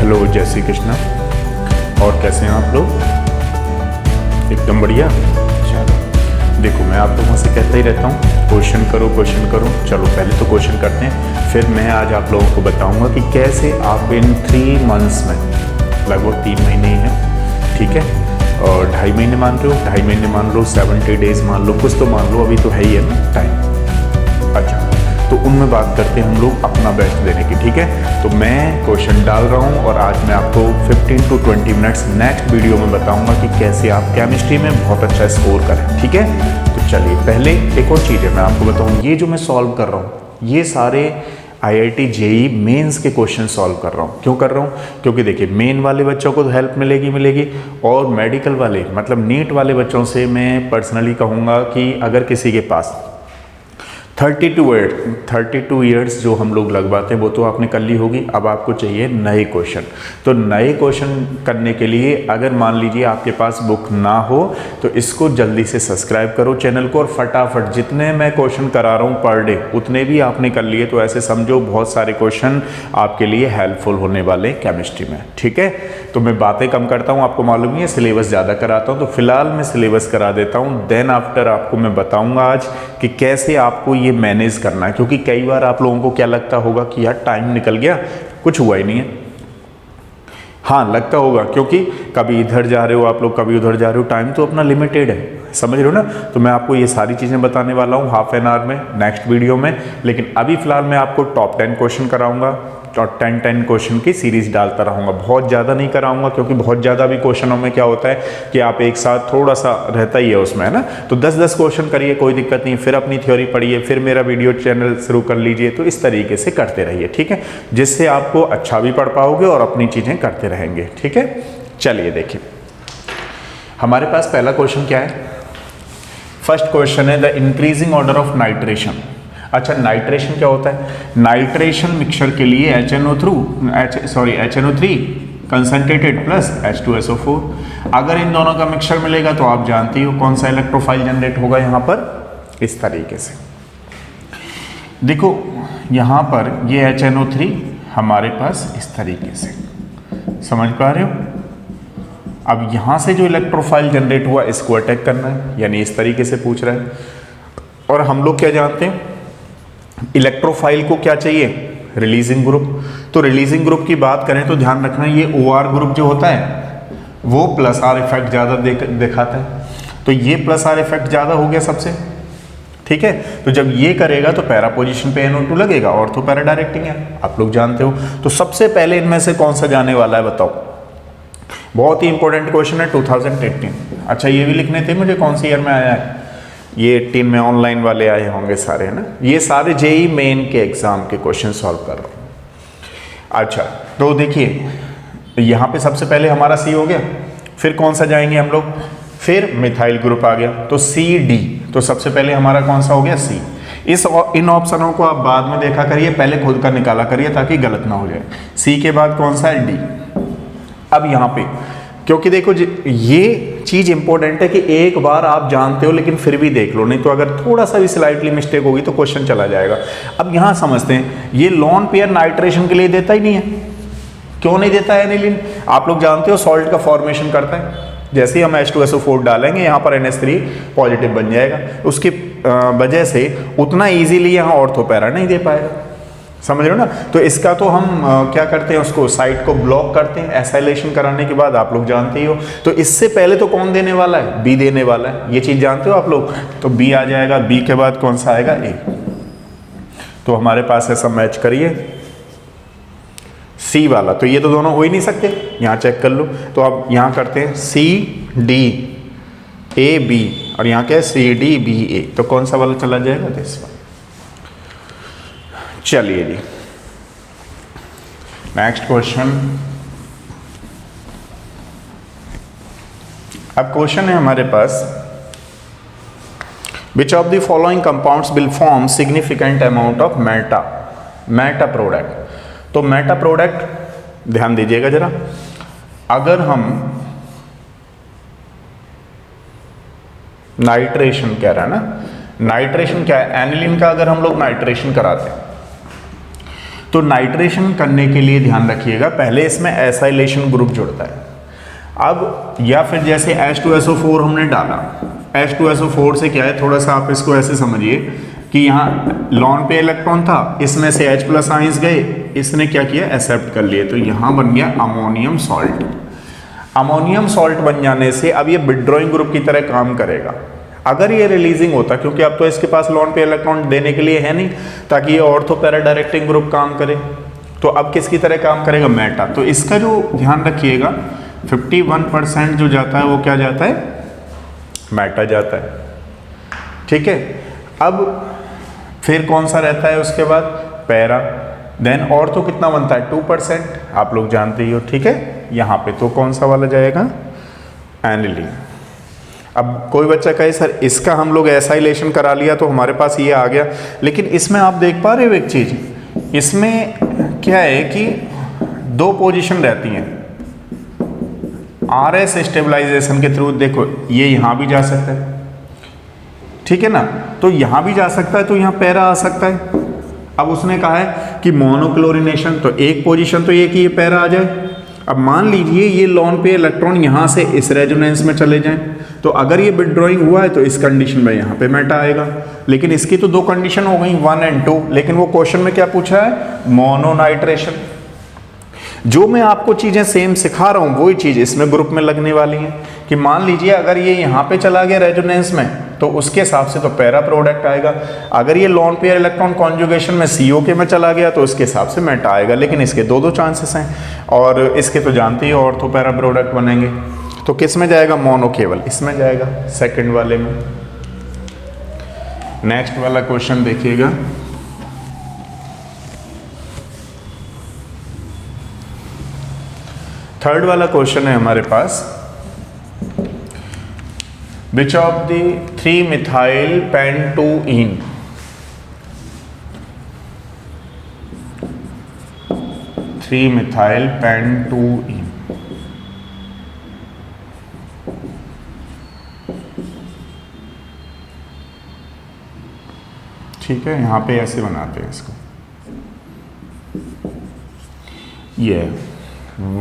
Hello, जय श्री कृष्णा। और कैसे हैं आप लोग? एकदम बढ़िया। चलो देखो, मैं आप लोगों से कहता ही रहता हूँ क्वेश्चन करो क्वेश्चन करो। चलो पहले तो क्वेश्चन करते हैं, फिर मैं आज आप लोगों को बताऊंगा कि कैसे आप इन 3 मंथ्स में, लगभग 3 महीने ही हैं, ठीक है, और 2.5 महीने मान लो, 2.5 महीने मान लो, 70 डेज मान लो, कुछ तो मान लो, अभी तो है ही है ना टाइम। अच्छा, तो उनमें बात करते हैं हम लोग अपना बेस्ट देने की, ठीक है। तो मैं क्वेश्चन डाल रहा हूँ और आज मैं आपको 15 to 20 मिनट्स नेक्स्ट वीडियो में बताऊंगा कि कैसे आप केमिस्ट्री में बहुत अच्छा स्कोर करें, ठीक है। तो चलिए, पहले एक और चीज़ है मैं आपको बताऊँ, ये जो मैं सॉल्व कर रहा हूँ ये सारे IIT JEE मेंस के क्वेश्चन सॉल्व कर रहा हूँ। क्यों कर रहा हूँ? क्योंकि देखिए, मेन वाले बच्चों को तो हेल्प मिलेगी और मेडिकल वाले मतलब नीट वाले बच्चों से मैं पर्सनली कहूँगा कि अगर किसी के पास 32 ईयर्स जो हम लोग लगवाते हैं वो तो आपने कर ली होगी। अब आपको चाहिए नए क्वेश्चन। तो नए क्वेश्चन करने के लिए अगर मान लीजिए आपके पास बुक ना हो तो इसको जल्दी से सब्सक्राइब करो चैनल को, और फटाफट जितने मैं क्वेश्चन करा रहा हूँ पर डे उतने भी आपने कर लिए तो ऐसे समझो बहुत सारे क्वेश्चन आपके लिए हेल्पफुल होने वाले केमिस्ट्री में, ठीक है। तो मैं बातें कम करता हूँ, आपको मालूम ही है, सिलेबस ज़्यादा कराता हूँ। तो फिलहाल मैं सिलेबस करा देता हूँ, देन आफ्टर आपको मैं बताऊँगा आज कि कैसे आपको ये मैनेज करना है। क्योंकि कई बार आप लोगों को क्या लगता होगा कि यार टाइम निकल गया, कुछ हुआ ही नहीं है। हाँ, लगता होगा, क्योंकि कभी इधर जा रहे हो आप लोग, कभी उधर जा रहे हो, टाइम तो अपना लिमिटेड है, समझ रहे हो ना। तो मैं आपको ये सारी चीज़ें बताने वाला हूँ हाफ एन आवर में नेक्स्ट वीडियो में। लेकिन अभी फिलहाल मैं आपको टॉप 10 क्वेश्चन कराऊंगा और 10 क्वेश्चन की सीरीज डालता रहूँगा। बहुत ज़्यादा नहीं कराऊंगा क्योंकि बहुत ज़्यादा भी क्वेश्चनों में क्या होता है कि आप एक साथ थोड़ा सा रहता ही है उसमें, है ना। तो 10-10 क्वेश्चन करिए, कोई दिक्कत नहीं, फिर अपनी थ्योरी पढ़िए, फिर मेरा वीडियो चैनल शुरू कर लीजिए। तो इस तरीके से करते रहिए, ठीक है, जिससे आपको अच्छा भी पढ़ पाओगे और अपनी चीज़ें करते रहेंगे, ठीक है। चलिए देखिए, हमारे पास पहला क्वेश्चन क्या है। फर्स्ट क्वेश्चन है the increasing order of nitration. अच्छा, नाइट्रेशन क्या होता है? नाइट्रेशन मिक्सचर के लिए HNO3 कंसंट्रेटेड प्लस H2SO4। अगर इन दोनों का मिक्सचर मिलेगा तो आप जानती हो कौन सा इलेक्ट्रोफाइल जनरेट होगा यहाँ पर, इस तरीके से। देखो यहाँ पर ये HNO3 हमारे पास इस तरीके से, समझ पा रहे हो। अब यहाँ से जो इलेक्ट्रोफाइल जनरेट हुआ इसको अटैक करना है, यानी इस तरीके से पूछ रहा है। और हम लोग क्या जानते हैं, इलेक्ट्रोफाइल को क्या चाहिए, रिलीजिंग ग्रुप। तो रिलीजिंग ग्रुप की बात करें तो ध्यान रखना, ये OR ग्रुप जो होता है वो प्लस R इफेक्ट ज़्यादा दिखाता है। तो ये प्लस R इफेक्ट ज़्यादा हो गया सबसे, ठीक है। तो जब ये करेगा तो पैरा पोजीशन पे NO2 लगेगा, और तो पैरा डायरेक्टिंग है, आप लोग जानते हो। तो सबसे पहले इनमें से कौन सा जाने वाला है बताओ। बहुत ही इंपॉर्टेंट क्वेश्चन है, 2018। अच्छा, ये भी लिखने थे मुझे कौन सी ईयर में आया है। ये 18 में ऑनलाइन वाले आए होंगे सारे, है ना। ये सारे JEE मेन के एग्जाम के क्वेश्चन सॉल्व कर रहा हूँ। अच्छा, तो देखिए यहाँ पे सबसे पहले हमारा C हो गया, फिर कौन सा जाएंगे हम लोग, फिर मिथाइल ग्रुप आ गया, तो CD। तो सबसे पहले हमारा कौन सा हो गया, C। इन ऑप्शनों को आप बाद में देखा करिए, पहले खुद का निकाला करिए ताकि गलत ना हो जाए। C के बाद कौन सा है, D। अब यहाँ पे क्योंकि देखो ये चीज़ इंपॉर्टेंट है कि एक बार आप जानते हो लेकिन फिर भी देख लो, नहीं तो अगर थोड़ा सा भी स्लाइटली मिस्टेक होगी तो क्वेश्चन चला जाएगा। अब यहाँ समझते हैं, ये लोन पेयर नाइट्रेशन के लिए देता ही नहीं है। क्यों नहीं देता है एनिलीन? आप लोग जानते हो सॉल्ट का फॉर्मेशन करता है, जैसे ही हम H2SO4 डालेंगे यहाँ पर NH3 पॉजिटिव बन जाएगा, उसकी वजह से उतना ईजीली यहाँ ऑर्थोपैरा नहीं दे पाएगा, समझ रहे हो ना। तो इसका तो हम क्या करते हैं, उसको साइट को ब्लॉक करते हैं एसाइलेशन कराने के बाद, आप लोग जानते ही हो। तो इससे पहले तो कौन देने वाला है, B देने वाला है, ये चीज़ जानते हो आप लोग। तो B आ जाएगा, B के बाद कौन सा आएगा, A। तो हमारे पास ऐसा मैच करिए C वाला, तो ये तो दोनों हो ही नहीं सकते, यहाँ चेक कर लो। तो अब यहाँ करते हैं CD AB, और यहाँ क्या है CD BA, तो कौन सा वाला चला जाएगा, दिस वाला। चलिए जी, नेक्स्ट क्वेश्चन। अब क्वेश्चन है हमारे पास, which of the following compounds will form significant amount of meta product. तो मेटा प्रोडक्ट ध्यान दीजिएगा जरा, अगर हम नाइट्रेशन कह रहा है ना, नाइट्रेशन क्या है, एनिलीन का अगर हम लोग नाइट्रेशन कराते हैं तो नाइट्रेशन करने के लिए ध्यान रखिएगा, पहले इसमें एसाइलेशन ग्रुप जुड़ता है। अब या फिर जैसे H2SO4 हमने डाला, H2SO4 से क्या है, थोड़ा सा आप इसको ऐसे समझिए कि यहाँ लॉन पे इलेक्ट्रॉन था, इसमें से H+ आइंस गए, इसने क्या किया, एक्सेप्ट कर लिए, तो यहाँ बन गया अमोनियम सॉल्ट। अमोनियम सॉल्ट बन जाने से अब ये विथड्रॉइंग ग्रुप की तरह काम करेगा। अगर ये रिलीजिंग होता, क्योंकि अब तो इसके पास लॉन पे इलेक्ट्रॉन देने के लिए है नहीं, ताकि ये ऑर्थो पैरा डायरेक्टिंग ग्रुप काम करे, तो अब किसकी तरह काम करेगा, मेटा। तो इसका जो ध्यान रखिएगा 51% जो जाता है वो क्या जाता है, मेटा जाता है, ठीक है। अब फिर कौन सा रहता है उसके बाद, पैरा। देन ऑर्थो कितना बनता है, 2%, आप लोग जानते ही हो, ठीक है। यहाँ पे तो कौन सा वाला जाएगा, एनिलीन। अब कोई बच्चा कहे सर इसका हम लोग एसाइलेशन करा लिया तो हमारे पास ये आ गया, लेकिन इसमें आप देख पा रहे हो एक चीज, इसमें क्या है कि 2 पोजीशन रहती हैं। RS स्टेबलाइजेशन के थ्रू देखो ये यहाँ भी जा सकता है, ठीक है ना, तो यहाँ भी जा सकता है, तो यहाँ पैरा आ सकता है। अब उसने कहा है कि मोनोक्लोरिनेशन, तो एक पोजीशन तो ये कि ये पैरा आ जाए। अब मान लीजिए ये लॉन पे इलेक्ट्रॉन यहाँ से इस रेजोनेंस में चले जाएं, तो अगर ये विथड्रॉइंग हुआ है तो इस कंडीशन में यहाँ पे मेटा आएगा। लेकिन इसकी तो 2 कंडीशन हो गई, 1 और 2, लेकिन वो क्वेश्चन में क्या पूछा है, मोनोनाइट्रेशन। जो मैं आपको चीजें सेम सिखा रहा हूँ वही चीज इसमें ग्रुप में लगने वाली है, कि मान लीजिए अगर ये यहाँ पे चला गया रेजोनेंस में, तो उसके हिसाब से तो पैरा प्रोडक्ट आएगा। अगर ये लॉन पेयर इलेक्ट्रॉन कॉन्जुगेशन में COK में चला गया तो उसके हिसाब से मेटा आएगा। लेकिन इसके 2 चांसेस हैं, और इसके तो जानते ही ऑर्थो पैरा प्रोडक्ट बनेंगे। तो किस में जाएगा, मोनो केवल इसमें जाएगा, सेकंड वाले में। नेक्स्ट वाला क्वेश्चन देखिएगा, थर्ड वाला क्वेश्चन है हमारे पास, which of the 3-methyl pentene 3-methyl pentene, ठीक है। यहां पे ऐसे बनाते हैं इसको, ये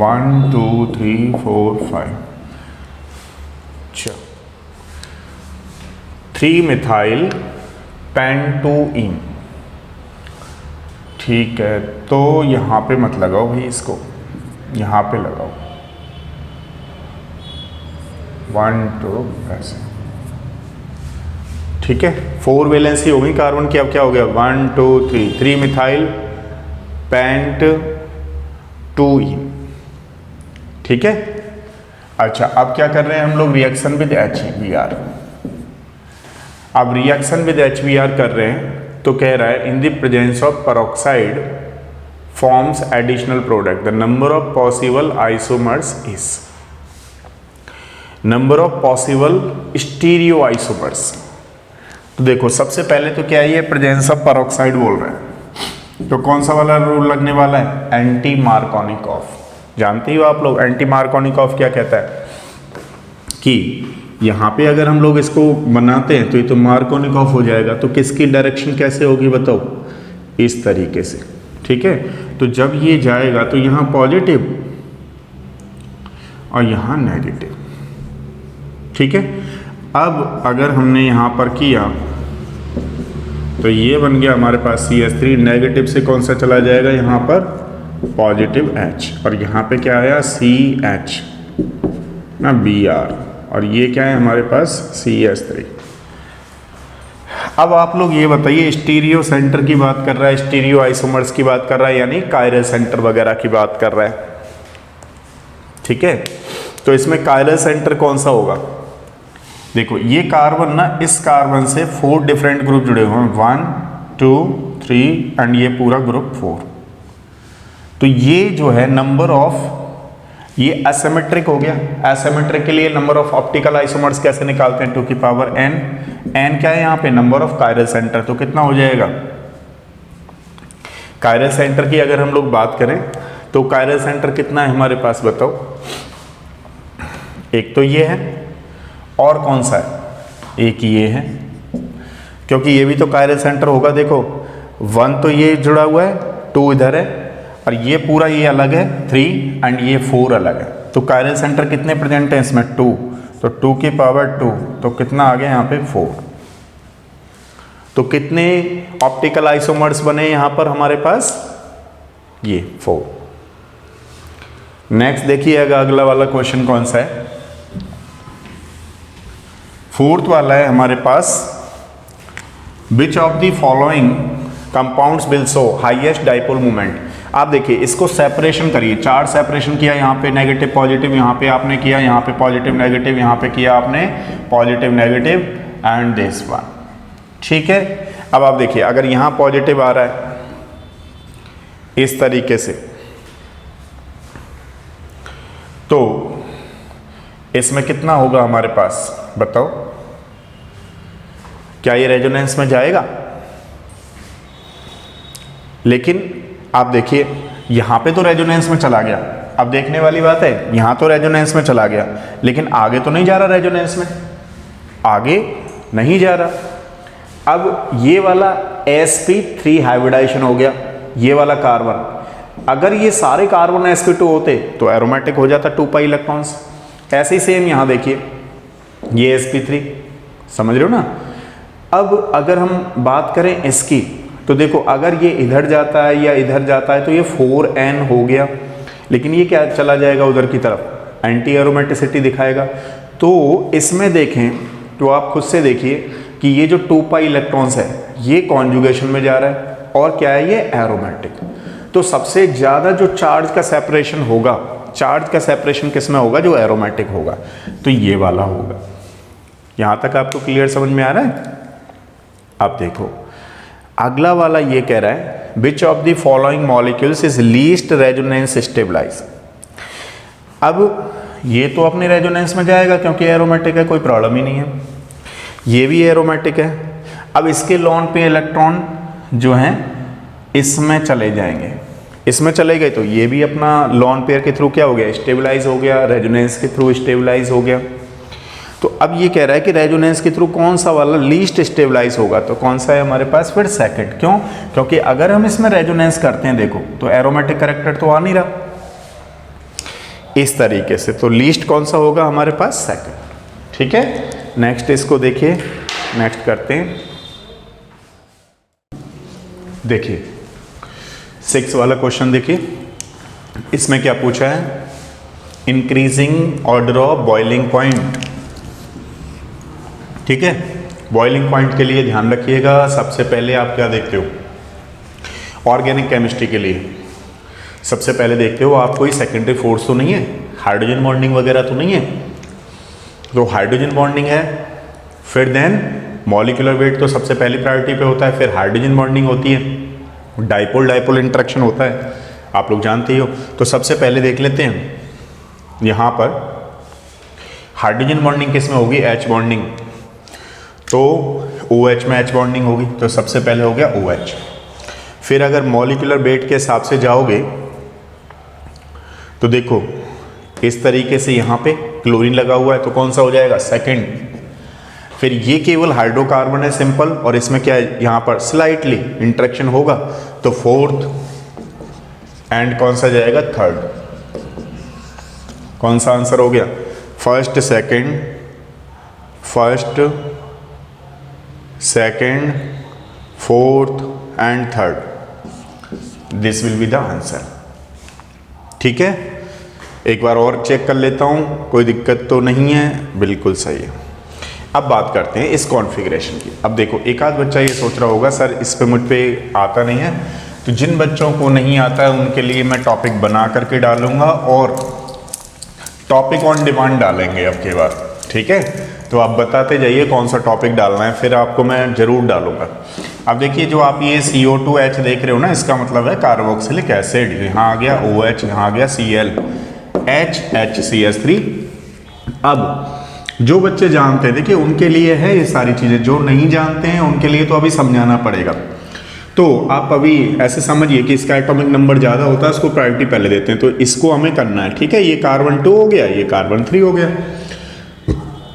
1 2 3 4 5, 3-methyl pentene, ठीक है। तो यहाँ पे मत लगाओ भाई, इसको यहाँ पे लगाओ, 1 2 ऐसे, ठीक है। 4 वैलेंसी हो गई कार्बन की। अब क्या हो गया, 1 2 3, 3-methyl pentene, ठीक है। अच्छा, अब क्या कर रहे हैं हम लोग, रिएक्शन विद HBr। अब रिएक्शन विद HBr कर रहे हैं, तो कह रहा है in the presence of peroxide forms additional product, the number of possible isomers is, number of possible stereo isomers. तो देखो सबसे पहले तो क्या है, ये प्रेजेंस ऑफ पेरोक्साइड बोल रहे हैं, तो कौन सा वाला रूल लगने वाला है, एंटी मार्कोनिकॉफ। जानते हो आप लोग एंटी मार्कोनिकॉफ क्या कहता है, कि यहाँ पे अगर हम लोग इसको बनाते हैं तो ये तो मार्कोनिकॉफ हो जाएगा, तो किसकी डायरेक्शन कैसे होगी बताओ, इस तरीके से, ठीक है। तो जब ये जाएगा तो यहाँ पॉजिटिव और यहाँ नेगेटिव, ठीक है। अब अगर हमने यहाँ पर किया तो ये बन गया हमारे पास CH3, नेगेटिव से कौन सा चला जाएगा, यहाँ पर पॉजिटिव H, और यहाँ पे क्या आया CH ना Br, और ये क्या है हमारे पास CH3। अब आप लोग ये बताइए, स्टीरियो सेंटर की बात कर रहा है, स्टीरियो आइसोमर्स की बात कर रहा है, यानी कायरल सेंटर वगैरह की बात कर रहा है, ठीक है। तो इसमें कायरल सेंटर कौन सा होगा, देखो ये कार्बन ना, इस कार्बन से 4 डिफरेंट ग्रुप जुड़े हुए हैं, 1 2 3 एंड ये पूरा ग्रुप 4। तो ये जो है नंबर ऑफ, ये एसिमेट्रिक हो गया। एसिमेट्रिक के लिए नंबर ऑफ ऑप्टिकल आइसोमर्स कैसे निकालते हैं, 2 की पावर n, n क्या है यहाँ पे, नंबर ऑफ कायरल सेंटर। तो कितना हो जाएगा, कायरल सेंटर की अगर हम लोग बात करें तो कायरल सेंटर कितना है हमारे पास बताओ, एक तो ये है, और कौन सा है, एक ये है, क्योंकि ये भी तो कायरल सेंटर होगा। देखो 1 तो ये जुड़ा हुआ है 2 इधर है और ये पूरा ये अलग है 3 एंड ये 4 अलग है। तो कायरल सेंटर कितने प्रेजेंट हैं इसमें 2, तो 2 की पावर 2, तो कितना आ गया यहाँ पे 4। तो कितने ऑप्टिकल आइसोमर्स बने यहाँ पर हमारे पास, ये 4। नेक्स्ट देखिएगा अगला वाला क्वेश्चन कौन सा है, 4th वाला है हमारे पास, which of the following compounds will show highest dipole moment. आप देखिए इसको सेपरेशन करिए, 4 सेपरेशन किया, यहाँ पे नेगेटिव पॉजिटिव, यहाँ पे आपने किया, यहाँ पे पॉजिटिव नेगेटिव, यहाँ पे किया आपने positive negative and this one. ठीक है, अब आप देखिए अगर यहाँ पॉजिटिव आ रहा है इस तरीके से, तो इसमें कितना होगा हमारे पास बताओ, क्या ये रेजोनेंस में जाएगा? लेकिन आप देखिए यहां पे तो रेजोनेंस में चला गया। अब देखने वाली बात है, यहां तो रेजोनेंस में चला गया लेकिन आगे तो नहीं जा रहा, रेजोनेंस में आगे नहीं जा रहा। अब ये वाला sp3 हाइब्रिडाइजेशन हो गया, ये वाला कार्बन, अगर ये सारे कार्बन sp2 होते तो एरोमेटिक हो जाता 2 पाई इलेक्ट्रॉन्स। ऐसे ही सेम यहां देखिए ये sp3, समझ रहे हो ना। अब अगर हम बात करें इसकी, तो देखो अगर ये इधर जाता है या इधर जाता है तो ये 4n हो गया, लेकिन ये क्या चला जाएगा उधर की तरफ, एंटी एरोमेटिसिटी दिखाएगा। तो इसमें देखें तो आप खुद से देखिए कि ये जो 2 पाई इलेक्ट्रॉन्स है ये कॉन्जुगेशन में जा रहा है और क्या है ये एरोमेटिक। तो सबसे ज़्यादा जो चार्ज का सेपरेशन होगा, चार्ज का सेपरेशन किस में होगा, जो एरोमेटिक होगा, तो ये वाला होगा। यहाँ तक आपको क्लियर समझ में आ रहा है? अब देखो अगला वाला ये कह रहा है which of the following molecules is least resonance stabilize. अब ये तो अपने रेजोनेंस में जाएगा क्योंकि एरोमेटिक है, कोई प्रॉब्लम ही नहीं है। ये भी एरोमेटिक है। अब इसके लॉन पे इलेक्ट्रॉन जो हैं इसमें चले जाएंगे, इसमें चले गए तो ये भी अपना लॉन पेयर के थ्रू क्या हो गया, स्टेबलाइज हो गया, रेजोनेंस के थ्रू स्टेबलाइज हो गया। तो अब ये कह रहा है कि रेजोनेंस के थ्रू कौन सा वाला लीस्ट स्टेबलाइज होगा, तो कौन सा है हमारे पास फिर सेकंड। क्यों? क्योंकि अगर हम इसमें रेजोनेंस करते हैं देखो तो एरोमेटिक कैरेक्टर तो आ नहीं रहा इस तरीके से, तो लीस्ट कौन सा होगा हमारे पास, सेकंड। ठीक है, नेक्स्ट इसको देखिए, नेक्स्ट करते हैं। देखिए 6 वाला क्वेश्चन देखिए, इसमें क्या पूछा है, increasing order of boiling point. ठीक है, बॉइलिंग पॉइंट के लिए ध्यान रखिएगा, सबसे पहले आप क्या देखते हो, ऑर्गेनिक केमिस्ट्री के लिए सबसे पहले देखते हो आप कोई सेकेंडरी फोर्स तो नहीं है, हाइड्रोजन बॉन्डिंग वगैरह तो नहीं है। तो हाइड्रोजन बॉन्डिंग है, फिर देन मॉलिक्यूलर वेट तो सबसे पहली प्रायोरिटी पे होता है, फिर हाइड्रोजन बॉन्डिंग होती है, डाइपोल डाइपोल इंटरेक्शन होता है, आप लोग जानते ही हो। तो सबसे पहले देख लेते हैं यहाँ पर हाइड्रोजन बॉन्डिंग किस में होगी, H बॉन्डिंग, तो OH में H बॉन्डिंग होगी, तो सबसे पहले हो गया OH। फिर अगर मॉलिक्यूलर वेट के हिसाब से जाओगे तो देखो इस तरीके से यहाँ पे क्लोरीन लगा हुआ है तो कौन सा हो जाएगा, सेकंड। फिर ये केवल हाइड्रोकार्बन है सिंपल, और इसमें क्या है यहाँ पर स्लाइटली इंटरेक्शन होगा तो फोर्थ, एंड कौन सा जाएगा, थर्ड। कौन सा आंसर हो गया, first second, first second fourth and third, this will be the answer. ठीक है, एक बार और चेक कर लेता हूँ, कोई दिक्कत तो नहीं है, बिल्कुल सही है। अब बात करते हैं इस कॉन्फ़िगरेशन की। अब देखो एक आध बच्चा ये सोच रहा होगा सर इस पे मुझ पे आता नहीं है, तो जिन बच्चों को नहीं आता है उनके लिए मैं टॉपिक बना करके डालूंगा और टॉपिक ऑन डिमांड डालेंगे अब की बार। ठीक है, तो आप बताते जाइए कौन सा टॉपिक डालना है, फिर आपको मैं ज़रूर डालूंगा। अब देखिए जो आप ये CO2H देख रहे हो ना, इसका मतलब है कार्बोक्सिलिक एसिड, यहाँ आ गया OH, यहाँ आ गया Cl, HCH3। अब जो बच्चे जानते हैं देखिए उनके लिए है ये सारी चीज़ें, जो नहीं जानते हैं उनके लिए तो अभी समझाना पड़ेगा। तो आप अभी ऐसे समझिए कि इसका एटॉमिक नंबर ज़्यादा होता है, इसको प्रायोरिटी पहले देते हैं, तो इसको हमें करना है। ठीक है, ये कार्बन 2 हो गया, ये कार्बन 3 हो गया,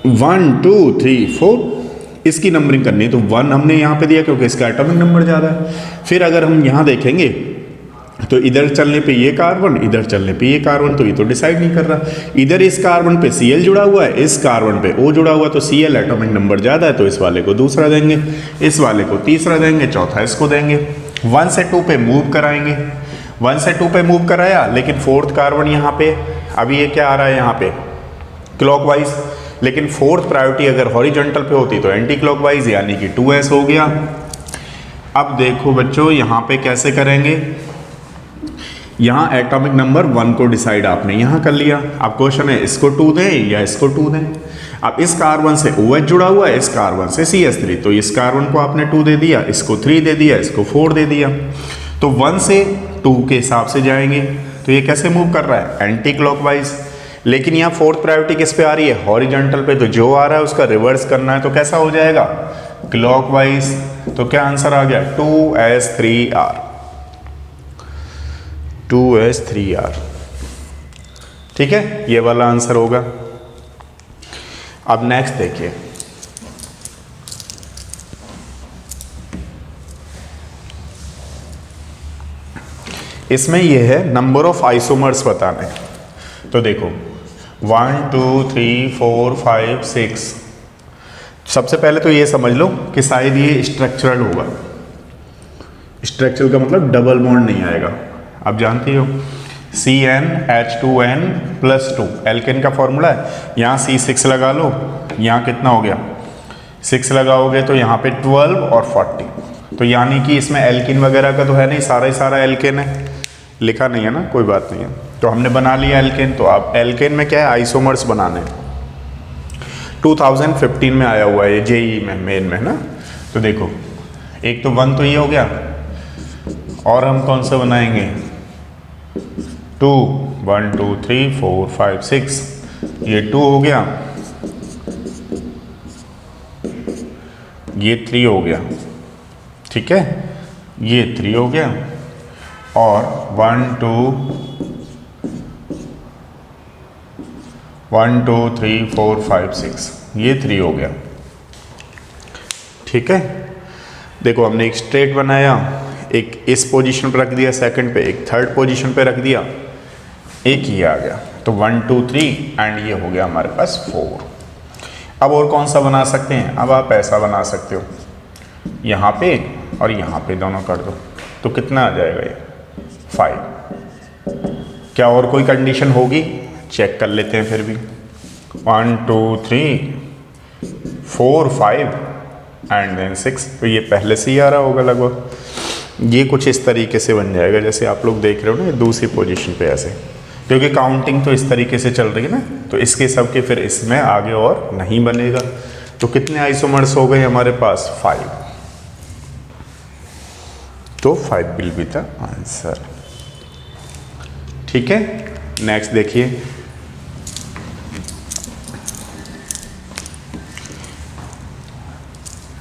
1 2 3 4 इसकी नंबरिंग करनी है, तो 1 हमने यहाँ पे दिया क्योंकि इसका एटॉमिक नंबर ज़्यादा है। फिर अगर हम यहाँ देखेंगे तो इधर चलने पे ये कार्बन, इधर चलने पे ये कार्बन, तो ये तो डिसाइड नहीं कर रहा। इधर इस कार्बन पे Cl जुड़ा हुआ है, इस कार्बन पे O जुड़ा हुआ, तो Cl एटॉमिक नंबर ज़्यादा है तो इस वाले को दूसरा देंगे, इस वाले को तीसरा देंगे, चौथा इसको देंगे। 1 से 2 पे मूव कराएंगे, 1 से 2 पे मूव कराया, लेकिन फोर्थ कार्बन यहाँ पे, अभी ये क्या आ रहा है यहाँ पे क्लॉकवाइज, लेकिन फोर्थ प्रायोरिटी अगर हॉरिजॉन्टल पे होती तो एंटी क्लॉकवाइज, यानी कि 2s हो गया। अब देखो बच्चों यहाँ पे कैसे करेंगे, यहाँ एटॉमिक नंबर 1 को डिसाइड आपने यहाँ कर लिया। अब क्वेश्चन है इसको 2 दें या इसको 2 दें। अब इस कार्बन से OH जुड़ा हुआ है, इस कार्बन से CH3, तो इस कार्बन को आपने 2 दे दिया, इसको 3 दे दिया, इसको 4 दे दिया। तो 1 से 2 के हिसाब से जाएंगे। तो ये कैसे मूव कर रहा है, एंटी क्लॉकवाइज। लेकिन यहाँ फोर्थ प्रायोरिटी किस पे आ रही है, हॉरिजॉन्टल पे, तो जो आ रहा है उसका रिवर्स करना है, तो कैसा हो जाएगा, क्लॉकवाइज। तो क्या आंसर आ गया, 2s3r, 2s3r। ठीक है, ये वाला आंसर होगा। अब नेक्स्ट देखिए, इसमें ये है नंबर ऑफ आइसोमर्स बताने। तो देखो 1 2 3 4 5 6। सबसे पहले तो ये समझ लो कि शायद ये स्ट्रक्चरल होगा। स्ट्रक्चरल का मतलब डबल बॉन्ड नहीं आएगा। आप जानती हो CnH2n+2 एल्केन का फॉर्मूला है। यहाँ C6 लगा लो, यहाँ कितना हो गया 6 लगाओगे तो यहाँ पे 12 और 40। तो यानी कि इसमें एल्किन वगैरह का तो है नहीं, सारा ही सारा एल्केन है, लिखा नहीं है ना, कोई बात नहीं है। तो हमने बना लिया एल्केन। तो अब एल्केन में क्या है, आइसोमर्स बनाने। 2015 में आया हुआ है ये JEE में, मेन में ना। तो देखो एक तो 1 तो ये हो गया, और हम कौन सा बनाएंगे 2 1 2 3 4 5 6, ये 2 हो गया, ये 3 हो गया, ठीक है, ये 3 हो गया, और 1 2 3 4 5 6, ये 3 हो गया। ठीक है, देखो हमने एक स्ट्रेट बनाया, एक इस पोजीशन पर रख दिया सेकंड पे, एक थर्ड पोजीशन पे रख दिया, एक ये आ गया। तो 1 2 3 एंड ये हो गया हमारे पास 4। अब और कौन सा बना सकते हैं, अब आप ऐसा बना सकते हो, यहाँ पे और यहाँ पे दोनों कर दो, तो कितना आ जाएगा ये 5। क्या और कोई कंडीशन होगी, चेक कर लेते हैं फिर भी। 1 2 3 4 5 एंड देन 6, तो ये पहले से ही आ रहा होगा लगभग। ये कुछ इस तरीके से बन जाएगा जैसे आप लोग देख रहे हो ना, दूसरी पोजीशन पे ऐसे, क्योंकि काउंटिंग तो इस तरीके से चल रही है ना, तो इसके सब के फिर इसमें आगे और नहीं बनेगा। तो कितने आइसोमर्स हो गए हमारे पास 5, तो 5 विल बी द आंसर। ठीक है, नेक्स्ट देखिए,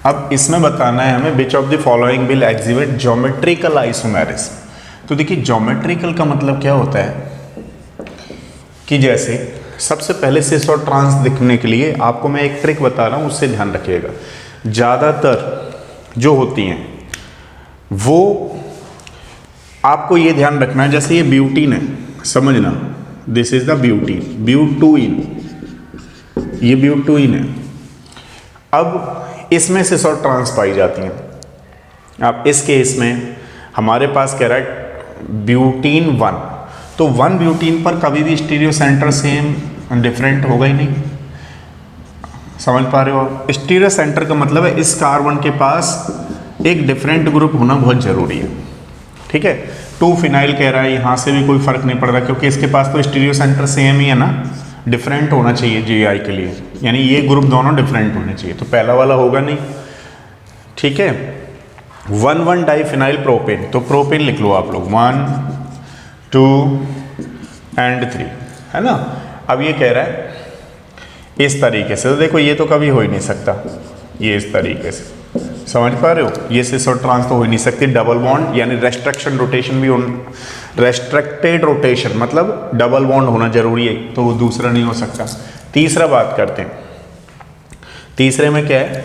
अब इसमें बताना है हमें विच of the following will exhibit geometrical isomerism. तो देखिए ज्योमेट्रिकल का मतलब क्या होता है कि जैसे सबसे पहले सिस और ट्रांस दिखने के लिए आपको मैं एक ट्रिक बता रहा हूँ, उससे ध्यान रखिएगा। ज़्यादातर जो होती हैं वो आपको ये ध्यान रखना है, जैसे ये ब्यूटीन है, समझना दिस इज द ब्यूटीन, ब्यूटुइन, ये ब्यूटुइन है। अब इसमें सिस और ट्रांस पाई जाती हैं। अब इस केस में हमारे पास कह रहा है ब्यूटीन 1, तो 1 ब्यूटीन पर कभी भी स्टीरियो सेंटर सेम डिफरेंट होगा ही नहीं, समझ पा रहे हो। स्टीरियो सेंटर का मतलब है इस कार्बन के पास एक डिफरेंट ग्रुप होना बहुत ज़रूरी है। ठीक है, 2 फिनाइल कह रहा है, यहाँ से भी कोई फर्क नहीं पड़ रहा क्योंकि इसके पास तो स्टीरियो सेंटर सेम ही है ना, डिफरेंट होना चाहिए GI के लिए, यानी ये ग्रुप दोनों डिफरेंट होने चाहिए, तो पहला वाला होगा नहीं। ठीक है, 1 डाइफिनाइल प्रोपेन, तो प्रोपेन लिख लो आप लोग 1 2 एंड 3, है ना। अब ये कह रहा है इस तरीके से, तो देखो ये तो कभी हो ही नहीं सकता, ये इस तरीके से, समझ पा रहे हो, ये सिस और ट्रांस तो हो ही नहीं सकती। डबल बॉन्ड यानी रेस्ट्रिक्शन रोटेशन भी रेस्ट्रिक्टेड रोटेशन मतलब डबल बॉन्ड होना जरूरी है, तो वो दूसरा नहीं हो सकता। तीसरा बात करते हैं, तीसरे में क्या है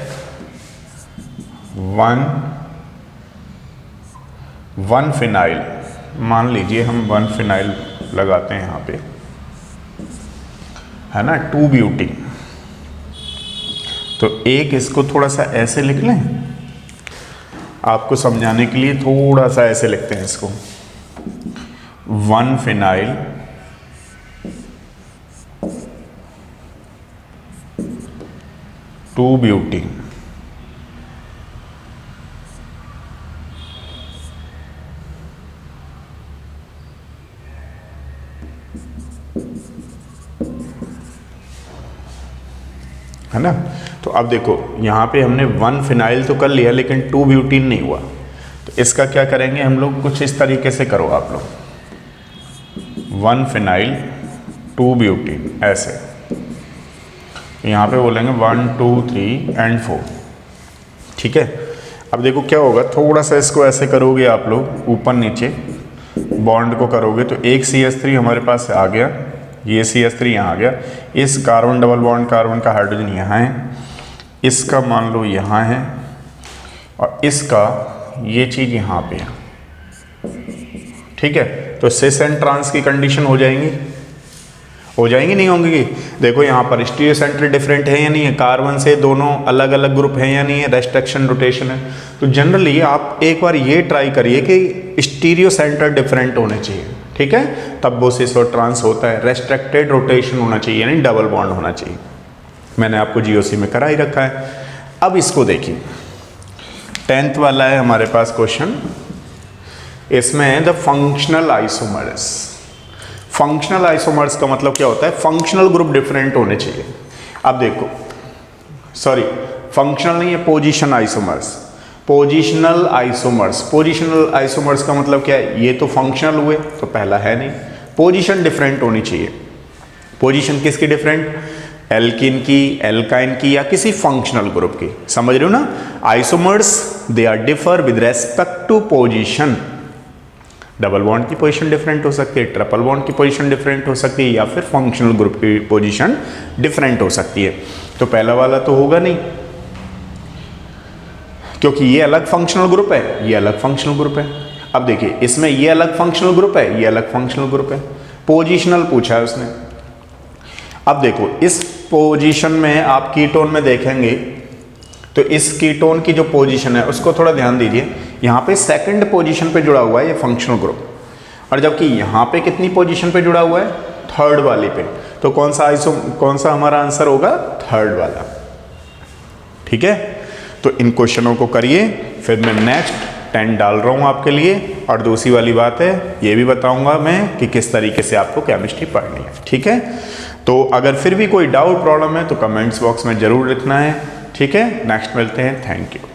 1 फिनाइल, मान लीजिए हम 1 फिनाइल लगाते हैं यहाँ पे, है ना, 2 ब्यूटीन। तो एक इसको थोड़ा सा ऐसे लिख लें, आपको समझाने के लिए थोड़ा सा ऐसे लिखते हैं इसको, 1 फिनाइल 2 ब्यूटीन। है ना। तो अब देखो यहाँ पे हमने 1 फिनाइल तो कर लिया लेकिन 2 ब्यूटीन नहीं हुआ, तो इसका क्या करेंगे हम लोग, कुछ इस तरीके से करो आप लोग, 1 फिनाइल 2 ब्यूटीन ऐसे। यहाँ पे बोलेंगे 1 2 3 एंड 4। ठीक है। अब देखो क्या होगा, थोड़ा सा इसको ऐसे करोगे आप लोग, ऊपर नीचे बॉन्ड को करोगे तो एक CH3 हमारे पास आ गया, ये CH3 यहाँ आ गया, इस कार्बन डबल बॉन्ड कार्बन का हाइड्रोजन यहाँ है, इसका मान लो यहाँ है, और इसका ये चीज़ यहाँ पे है। ठीक है। तो सिस एंड ट्रांस की कंडीशन हो जाएंगी नहीं होंगी। देखो यहाँ पर स्टीरियो सेंटर डिफरेंट है या नहीं है, कार्बन से दोनों अलग अलग ग्रुप हैं या नहीं है, रेस्ट्रिक्शन रोटेशन है। तो जनरली आप एक बार ये ट्राई करिए कि स्टीरियो सेंटर डिफरेंट होने चाहिए। ठीक है, तब वो सिस और ट्रांस होता है। रेस्ट्रिक्टेड रोटेशन होना चाहिए, यानी डबल बॉन्ड होना चाहिए। मैंने आपको GOC में करा ही रखा है। अब इसको देखिए, 10th वाला है हमारे पास क्वेश्चन, इसमें है the functional isomers. Functional isomers का मतलब क्या होता है, फंक्शनल ग्रुप डिफरेंट होने चाहिए। अब देखो, सॉरी फंक्शनल नहीं है, पोजीशन आइसोमर्स। पोजीशनल आइसोमर्स का मतलब क्या है, ये तो फंक्शनल हुए तो पहला है नहीं, पोजीशन डिफरेंट होनी चाहिए। पोजीशन किसकी डिफरेंट, एल्कीन की, एल्काइन की, या किसी फंक्शनल ग्रुप की। समझ रहे हो ना। Isomers they are differ with respect to position. Double bond की पोजीशन डिफरेंट हो सकती है, ट्रिपल बॉन्ड की पोजीशन डिफरेंट हो सकती है, या फिर फंक्शनल ग्रुप की पोजीशन डिफरेंट हो सकती है। तो पहला वाला तो होगा नहीं, क्योंकि ये अलग फंक्शनल ग्रुप है, ये अलग फंक्शनल ग्रुप है। अब देखिए इसमें ये अलग फंक्शनल ग्रुप है, ये अलग फंक्शनल ग्रुप है। पोजीशनल पूछा है उसने। अब देखो इस पोजीशन में आप कीटोन में देखेंगे तो इस कीटोन की जो पोजीशन है उसको थोड़ा ध्यान दीजिए। यहाँ पे सेकंड पोजीशन पे जुड़ा हुआ है ये फंक्शनल ग्रुप, और जबकि यहाँ पे कितनी पोजीशन पे जुड़ा हुआ है, थर्ड वाली पे। तो कौन सा हमारा आंसर होगा, थर्ड वाला। ठीक है। तो इन क्वेश्चनों को करिए, फिर मैं नेक्स्ट 10 डाल रहा हूँ आपके लिए। और दूसरी वाली बात है, ये भी बताऊंगा मैं कि किस तरीके से आपको केमिस्ट्री पढ़नी है। ठीक है। तो अगर फिर भी कोई डाउट प्रॉब्लम है तो कमेंट्स बॉक्स में ज़रूर लिखना है। ठीक है। नेक्स्ट मिलते हैं। Thank you.